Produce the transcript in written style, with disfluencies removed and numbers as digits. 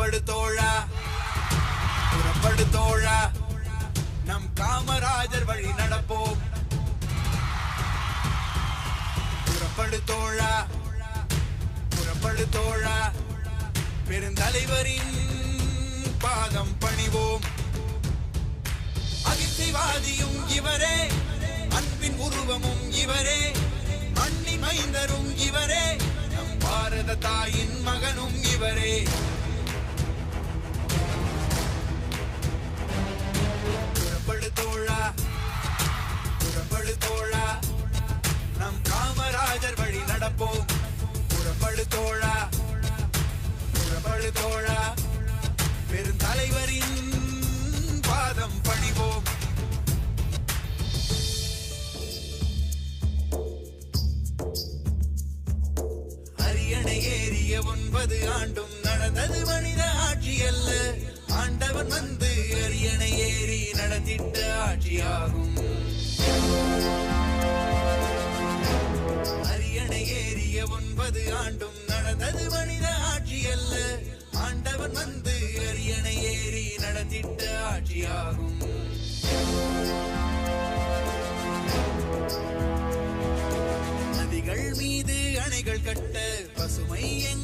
புறப்படு தோழா புறப்படு தோழா நம் காமராஜர் வழி நடப்போம் புறப்படு தோழா புறப்படு தோழா பெருந்தலைவரின் பாதம் பணிவோம் அகிம்சைவாதியும் இவரே அன்பின் உருவமும் இவரே மண்ணின் மைந்தரும் இவரே நம் பாரத தாயின் மகனும் இவரே புறப்படு தோழா புறப்படு தோழா நம் காமராஜர் வழி நடப்போம் புறப்படு தோழா புறப்படு தோழா பெருந்தலைவரின் பாதம் பணிவோம் அரியணை ஏறிய 9 ஆண்டும் நடந்தது மனித ஆட்சி அல்ல ஆண்டவன் வந்து அரியணை ஏறி நடத்திட்ட ஆட்சியாகும் அரியணை ஏறிய 9 ஆண்டும் நடந்தது மனித ஆட்சி அல்ல ஆண்டவன் வந்து அரியணை ஏறி நடத்திட்ட ஆட்சியாகும் நதிகள் மீது அணைகள் கட்ட பசுமை எங்கும்